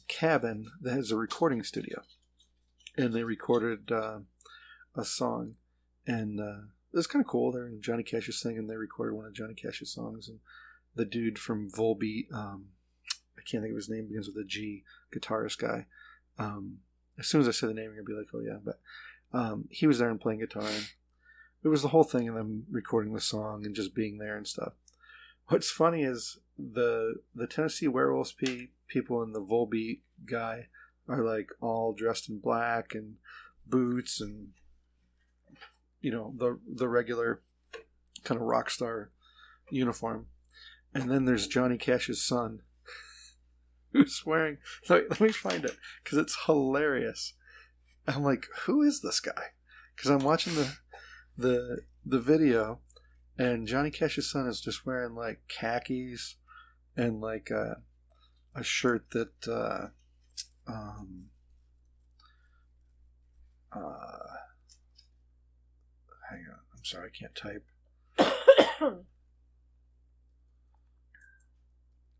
cabin that has a recording studio. And they recorded a song. And it was kind of cool. They're in Johnny Cash's thing, and they recorded one of Johnny Cash's songs. And the dude from Volbeat, I can't think of his name, begins with a G, guitarist guy. As soon as I say the name, you're going to be like, oh yeah. But he was there and playing guitar. And it was the whole thing of them recording the song and just being there and stuff. What's funny is the Tennessee Werewolves people and the Volbeat guy are like all dressed in black and boots and, you know, the regular kind of rock star uniform. And then there's Johnny Cash's son who's wearing, let me find it because it's hilarious. I'm like, who is this guy? because I'm watching the video, and Johnny Cash's son is just wearing like khakis and like a shirt that hang on, I'm sorry, I can't type.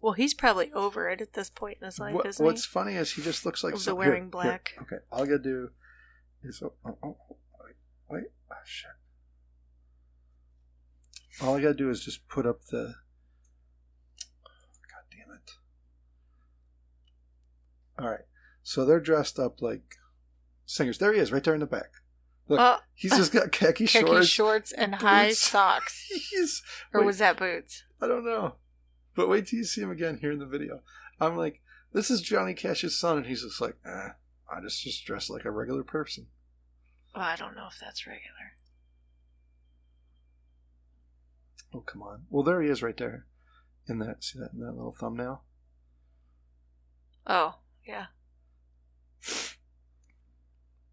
Well, he's probably over it at this point in his life, isn't he? What's funny is he just looks like wearing black. Here. Okay, all I gotta do is wait, oh shit. All I gotta do is just put up the. God damn it! All right, so they're dressed up like singers. There he is, right there in the back. Look, he's just got khaki shorts and boots. high socks. Was that boots? I don't know. But wait till you see him again here in the video. I'm like, this is Johnny Cash's son, and he's just like, I just dress like a regular person. Well, I don't know if that's regular. Oh, come on. Well, there he is right there. See that in that little thumbnail? Oh, yeah.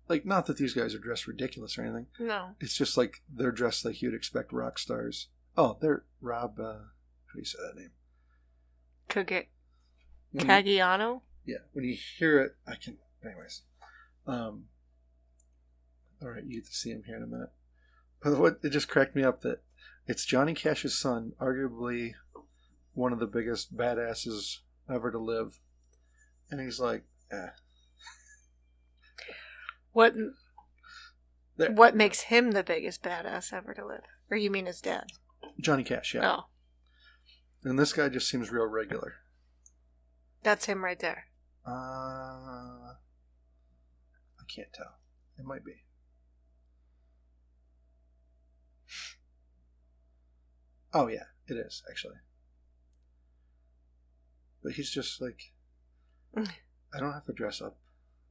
Like, not that these guys are dressed ridiculous or anything. No. It's just like they're dressed like you'd expect rock stars. Oh, they're Rob, how do you say that name? Caggiano? Yeah, when you hear it, I can. Anyways. All right, you get to see him here in a minute. But what it just cracked me up that it's Johnny Cash's son, arguably one of the biggest badasses ever to live. And he's like, What makes him the biggest badass ever to live? Or you mean his dad? Johnny Cash, yeah. Oh. And this guy just seems real regular. That's him right there. I can't tell. It might be. Oh, yeah, it is, actually. But he's just like, I don't have to dress up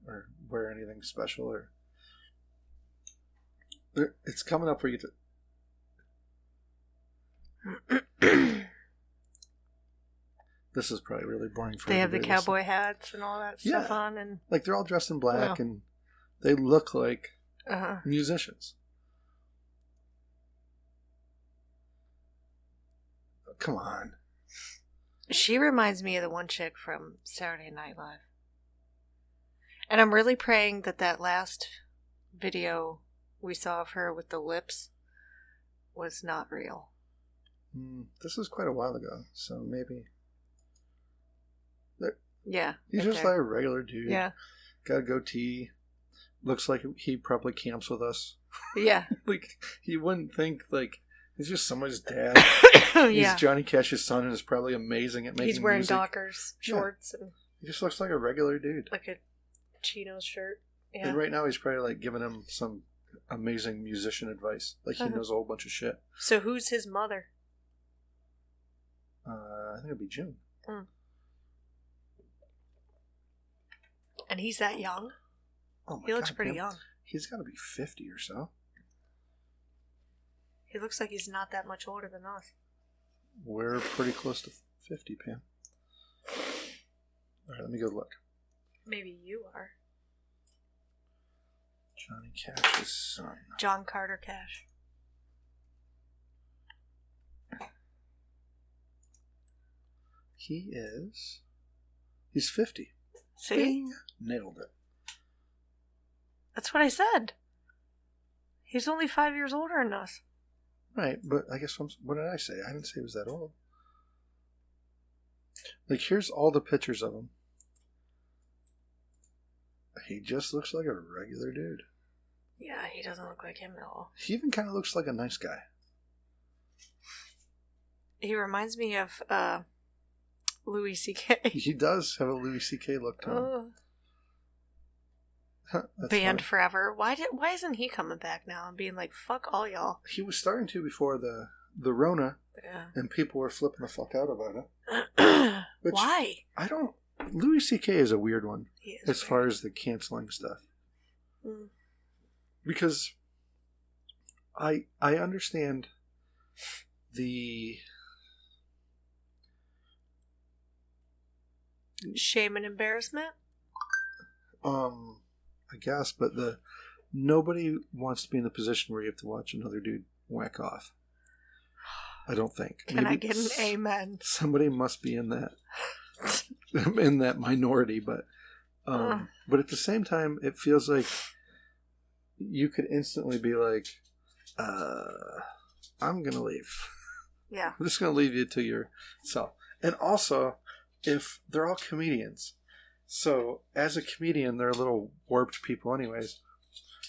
or wear anything special or. It's coming up for you to. This is probably really boring for They have the cowboy hats and all that stuff on, and like they're all dressed in black, and they look like musicians. Oh, come on. She reminds me of the one chick from Saturday Night Live, and I'm really praying that last video we saw of her with the lips was not real. This was quite a while ago, so maybe. Yeah. He's just like a regular dude. Yeah. Got a goatee. Looks like he probably camps with us. Yeah. Like, you wouldn't think, like, he's just somebody's dad. He's Johnny Cash's son and is probably amazing at making music. He's wearing Dockers shorts. And he just looks like a regular dude. Like a Chino's shirt. Yeah. And right now he's probably, like, giving him some amazing musician advice. Like, he knows a whole bunch of shit. So who's his mother? I think it'd be June. And he's that young? Oh my he looks God, pretty young. He's got to be 50 or so. He looks like he's not that much older than us. We're pretty close to 50, Pam. All right, let me go look. Maybe you are. Johnny Cash's son. John Carter Cash. He's 50. See? Bing. Nailed it. That's what I said. He's only 5 years older than us. Right, but I guess, what did I say? I didn't say he was that old. Like, here's all the pictures of him. He just looks like a regular dude. Yeah, he doesn't look like him at all. He even kind of looks like a nice guy. He reminds me of Louis C.K. He does have a Louis C.K. look to him. Banned forever. Why isn't he coming back now and being like, fuck all y'all? He was starting to before the Rona, and people were flipping the fuck out about it. Why? I don't. Louis C.K. is a weird one as far as the canceling stuff. Because I understand the shame and embarrassment. I guess, but nobody wants to be in the position where you have to watch another dude whack off. I don't think. Can I get an amen? Somebody must be in that in that minority, but at the same time, it feels like you could instantly be like, I'm gonna leave. Yeah. I'm just gonna leave you to yourself. And also, if they're all comedians, so as a comedian, they're little warped people, anyways.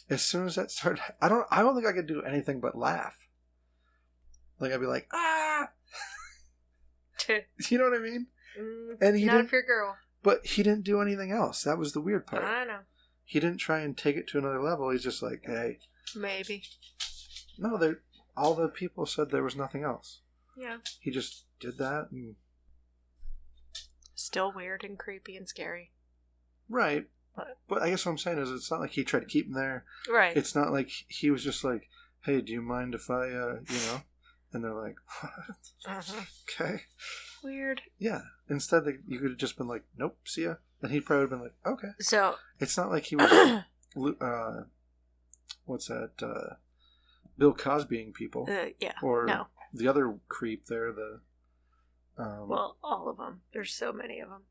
As soon as that started, I don't think I could do anything but laugh. Like I'd be like, ah. You know what I mean? And he not for your girl. But he didn't do anything else. That was the weird part. I know. He didn't try and take it to another level. He's just like, hey. Maybe. No, all the people said there was nothing else. Yeah. He just did that. And... Still weird and creepy and scary. Right. But I guess what I'm saying is it's not like he tried to keep him there. Right. It's not like he was just like, hey, do you mind if I, And they're like, what? Okay. Weird. Yeah. Instead, you could have just been like, nope, see ya. And he'd probably been like, okay. So. It's not like he was, what's that, Bill Cosbying people. Yeah. Or the other creep there, well, all of them. There's so many of them.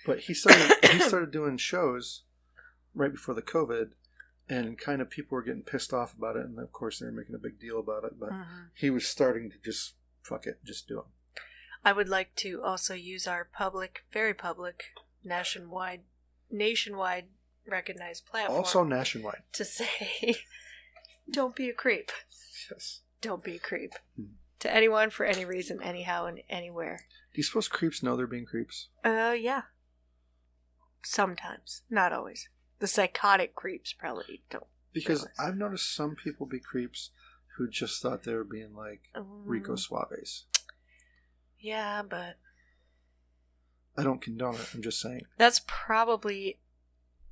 But he started doing shows right before the COVID, and kind of people were getting pissed off about it, and of course they were making a big deal about it, but he was starting to just, fuck it, just do them. I would like to also use our very public, nationwide recognized platform. Also nationwide. To say, don't be a creep. Yes. Don't be a creep. To anyone, for any reason, anyhow, and anywhere. Do you suppose creeps know they're being creeps? Yeah. Sometimes. Not always. The psychotic creeps probably don't. Because realize. I've noticed some people be creeps who just thought they were being like Rico Suaves. Yeah, but... I don't condone it. I'm just saying. That's probably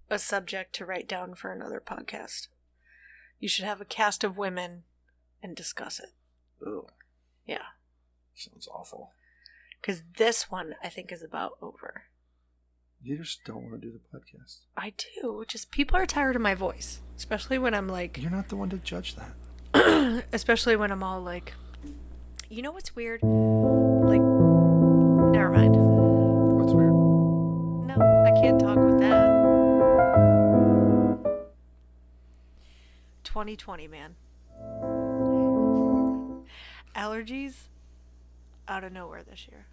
a subject to write down for another podcast. You should have a cast of women and discuss it. Oh. Yeah. Sounds awful. Because this one, I think, is about over. You just don't want to do the podcast. I do. Just people are tired of my voice. Especially when I'm like... You're not the one to judge that. Especially when I'm all like... You know what's weird? Like... Never mind. What's weird? No, I can't talk with that. 2020, man. Allergies out of nowhere this year.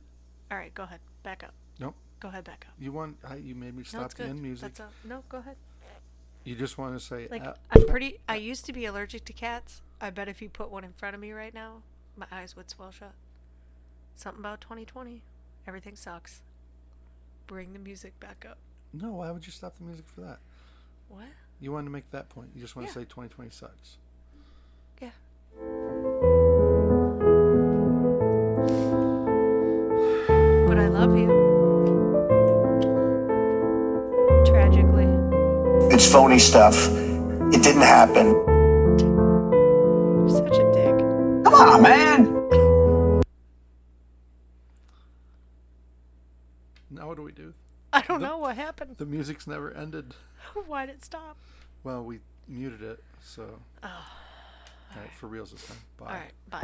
All right, go ahead. Back up. Nope. Go ahead, back up. You made me stop the end music. No, go ahead. You just want to say... Like, I used to be allergic to cats. I bet if you put one in front of me right now, my eyes would swell shut. Something about 2020. Everything sucks. Bring the music back up. No, why would you stop the music for that? What? You wanted to make that point. You just want to say 2020 sucks. Yeah. But I love you. Tragically. It's phony stuff. It didn't happen. You're such a dick. Come on, man. Now what do we do? I don't know what happened. The music's never ended. Why'd it stop? Well, we muted it, so... Oh. All right, for reals this time. Bye. All right, bye.